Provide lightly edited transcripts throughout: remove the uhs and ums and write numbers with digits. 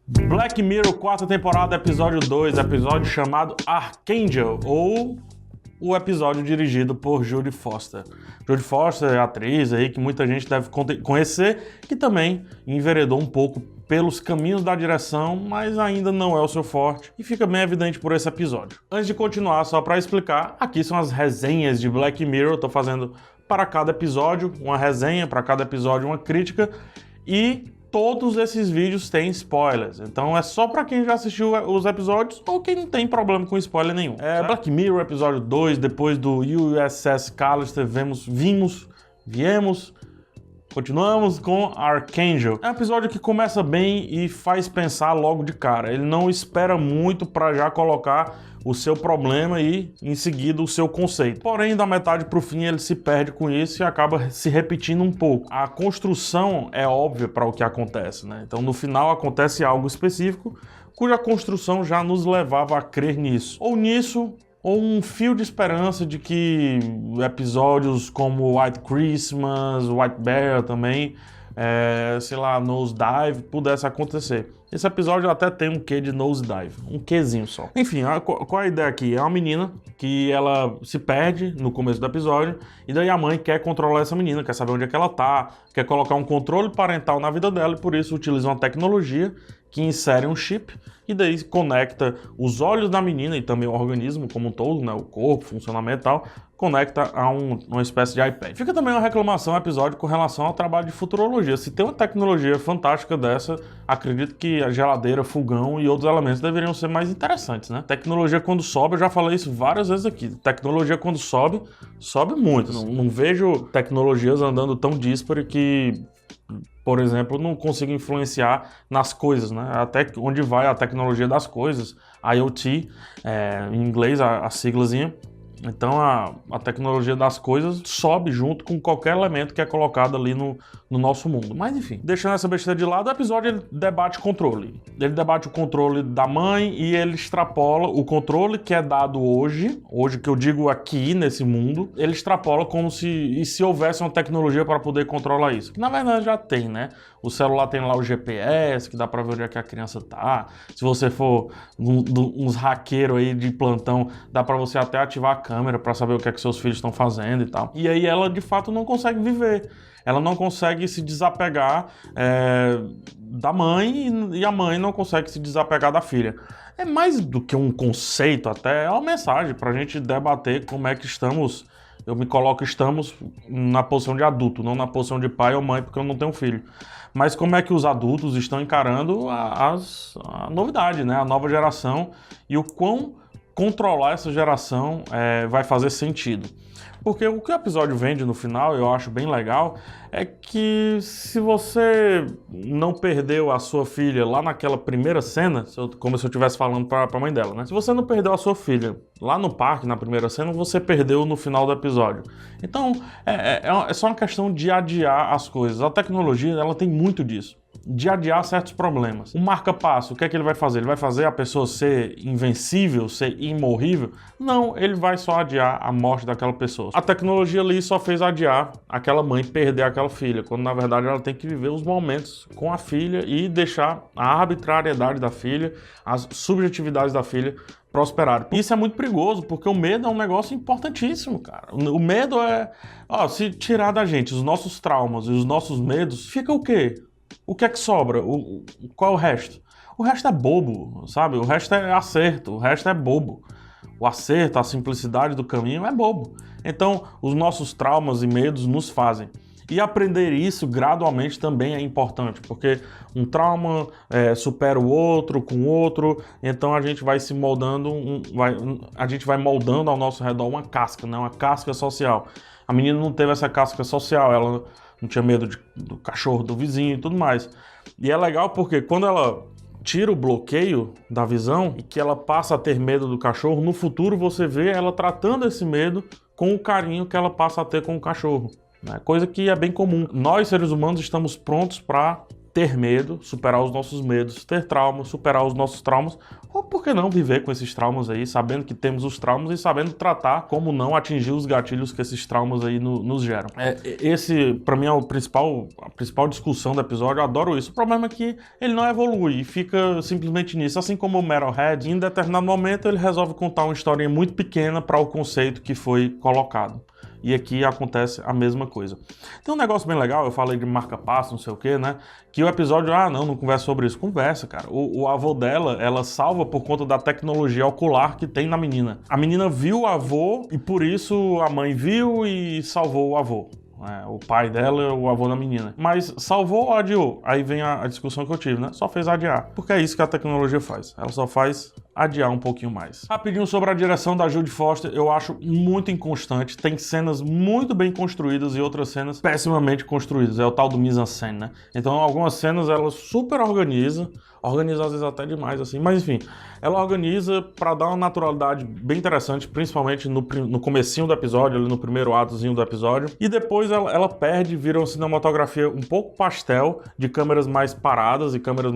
Black Mirror, quarta temporada, episódio 2, episódio chamado Archangel, ou o episódio dirigido por Jodie Foster. Jodie Foster é atriz aí que muita gente deve conhecer, que também enveredou um pouco pelos caminhos da direção, mas ainda não é o seu forte, e fica bem evidente por esse episódio. Antes de continuar, só para explicar, aqui são as resenhas de Black Mirror, eu tô fazendo para cada episódio uma resenha, para cada episódio uma crítica, e todos esses vídeos têm spoilers, então é só pra quem já assistiu os episódios ou quem não tem problema com spoiler nenhum. Black Mirror, episódio 2, depois do USS Callister, continuamos com Archangel. É um episódio que começa bem e faz pensar logo de cara. Ele não espera muito pra já colocar o seu problema e, em seguida, o seu conceito. Porém, da metade pro fim, ele se perde com isso e acaba se repetindo um pouco. A construção é óbvia para o que acontece, né? Então, no final, acontece algo específico, cuja construção já nos levava a crer nisso. Ou um fio de esperança de que episódios como White Christmas, White Bear também, Nosedive, pudesse acontecer. Esse episódio até tem um quê de Nosedive, um quezinho só. Enfim, qual é a ideia aqui? É uma menina que ela se perde no começo do episódio, e daí a mãe quer controlar essa menina, quer saber onde é que ela tá, quer colocar um controle parental na vida dela, e por isso utiliza uma tecnologia que insere um chip, e daí conecta os olhos da menina e também o organismo como um todo, né, o corpo, funcionamento e tal, conecta a uma espécie de iPad. Fica também uma reclamação no episódio com relação ao trabalho de futurologia. Se tem uma tecnologia fantástica dessa, acredito que a geladeira, fogão e outros elementos deveriam ser mais interessantes, né? Tecnologia quando sobe, eu já falei isso várias vezes aqui, tecnologia quando sobe, sobe muito. Não vejo tecnologias andando tão díspare que, por exemplo, não consigo influenciar nas coisas, né? Até onde vai a tecnologia das coisas, IoT, em inglês a siglazinha. Então a tecnologia das coisas sobe junto com qualquer elemento que é colocado ali no nosso mundo. Mas enfim, deixando essa besteira de lado, o episódio ele debate controle. Ele debate o controle da mãe e ele extrapola o controle que é dado hoje que eu digo aqui nesse mundo, ele extrapola como se houvesse uma tecnologia para poder controlar isso. Que na verdade já tem, né? O celular tem lá o GPS, que dá para ver onde é que a criança tá. Se você for uns hackeiros aí de plantão, dá para você até ativar a câmera para saber o que é que seus filhos estão fazendo e tal. E aí ela de fato não consegue viver. Ela não consegue se desapegar da mãe e a mãe não consegue se desapegar da filha. É mais do que um conceito, até é uma mensagem para a gente debater como é que estamos. Eu me coloco, estamos na posição de adulto, não na posição de pai ou mãe, porque eu não tenho filho. Mas como é que os adultos estão encarando a novidade, né? A nova geração, e o quão controlar essa geração vai fazer sentido. Porque o que o episódio vende no final, eu acho bem legal, é que se você não perdeu a sua filha lá naquela primeira cena, como se eu estivesse falando para a mãe dela, né? Se você não perdeu a sua filha lá no parque, na primeira cena, você perdeu no final do episódio. Então, é só uma questão de adiar as coisas. A tecnologia, ela tem muito disso, de adiar certos problemas. O marca-passo, o que é que ele vai fazer? Ele vai fazer a pessoa ser invencível, ser imorrível? Não, ele vai só adiar a morte daquela pessoa. A tecnologia ali só fez adiar aquela mãe perder aquela filha, quando na verdade ela tem que viver os momentos com a filha e deixar a arbitrariedade da filha, as subjetividades da filha prosperarem. Isso é muito perigoso, porque o medo é um negócio importantíssimo, cara. O medo se tirar da gente os nossos traumas e os nossos medos, fica o quê? O que é que sobra? Qual é o resto? O resto é bobo, sabe? O resto é acerto, o resto é bobo. O acerto, a simplicidade do caminho é bobo. Então, os nossos traumas e medos nos fazem. E aprender isso gradualmente também é importante, porque um trauma supera o outro com o outro, então a gente vai se moldando, a gente vai moldando ao nosso redor uma casca, né? Uma casca social. A menina não teve essa casca social, ela não tinha medo do cachorro do vizinho e tudo mais. E é legal porque quando ela tira o bloqueio da visão e que ela passa a ter medo do cachorro, no futuro você vê ela tratando esse medo com o carinho que ela passa a ter com o cachorro, né? Coisa que é bem comum. Nós, seres humanos, estamos prontos para ter medo, superar os nossos medos, ter traumas, superar os nossos traumas, ou por que não viver com esses traumas aí, sabendo que temos os traumas e sabendo tratar como não atingir os gatilhos que esses traumas aí nos geram. Esse, pra mim, é a principal discussão do episódio. Eu adoro isso. O problema é que ele não evolui e fica simplesmente nisso. Assim como o Metalhead, em determinado momento ele resolve contar uma historinha muito pequena para o conceito que foi colocado. E aqui acontece a mesma coisa. Tem um negócio bem legal, eu falei de marca-passo, não sei o que, né? Que o episódio, não conversa sobre isso. Conversa, cara. O avô dela, ela salva por conta da tecnologia ocular que tem na menina. A menina viu o avô e por isso a mãe viu e salvou o avô. O pai dela é o avô da menina. Mas salvou ou adiou? Aí vem a discussão que eu tive, né? Só fez adiar. Porque é isso que a tecnologia faz. Ela só faz adiar um pouquinho mais. Rapidinho sobre a direção da Jodie Foster, eu acho muito inconstante. Tem cenas muito bem construídas e outras cenas pessimamente construídas. É o tal do mise-en-scène, né? Então, algumas cenas ela super organiza às vezes até demais, assim. Mas, enfim, ela organiza para dar uma naturalidade bem interessante, principalmente no comecinho do episódio, ali no primeiro atozinho do episódio. E depois ela perde, vira uma cinematografia um pouco pastel, de câmeras mais paradas e câmeras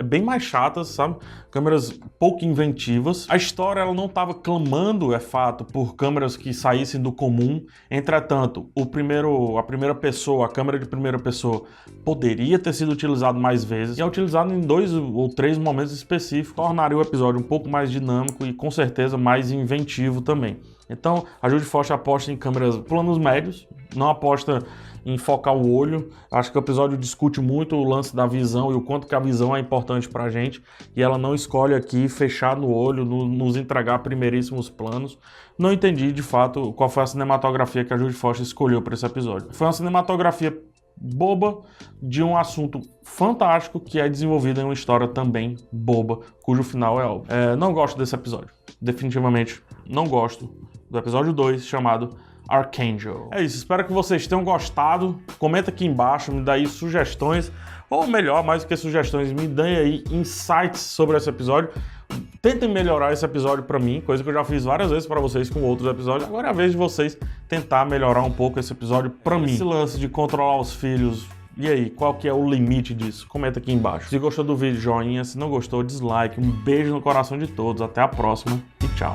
bem mais chatas, sabe? Câmeras pouco inventivas. A história, ela não estava clamando, é fato, por câmeras que saíssem do comum. Entretanto, a primeira pessoa, a câmera de primeira pessoa, poderia ter sido utilizado mais vezes. E é utilizado em 2 ou 3 momentos específicos, tornaria o episódio um pouco mais dinâmico e com certeza mais inventivo também. Então, a Jodie Foster aposta em câmeras planos médios, não aposta em focar o olho. Acho que o episódio discute muito o lance da visão e o quanto que a visão é importante pra gente, e ela não escolhe aqui fechar no olho, nos entregar primeiríssimos planos. Não entendi, de fato, qual foi a cinematografia que a Jodie Foster escolheu para esse episódio. Foi uma cinematografia boba de um assunto fantástico que é desenvolvido em uma história também boba, cujo final é óbvio. Não gosto desse episódio. Definitivamente não gosto do episódio 2, chamado Archangel. É isso, espero que vocês tenham gostado. Comenta aqui embaixo, me dá aí sugestões, ou melhor, mais do que sugestões, me deem aí insights sobre esse episódio. Tentem melhorar esse episódio pra mim, coisa que eu já fiz várias vezes pra vocês com outros episódios. Agora é a vez de vocês tentar melhorar um pouco esse episódio pra mim. Esse lance de controlar os filhos, e aí, qual que é o limite disso? Comenta aqui embaixo. Se gostou do vídeo, joinha. Se não gostou, dislike. Um beijo no coração de todos. Até a próxima e tchau.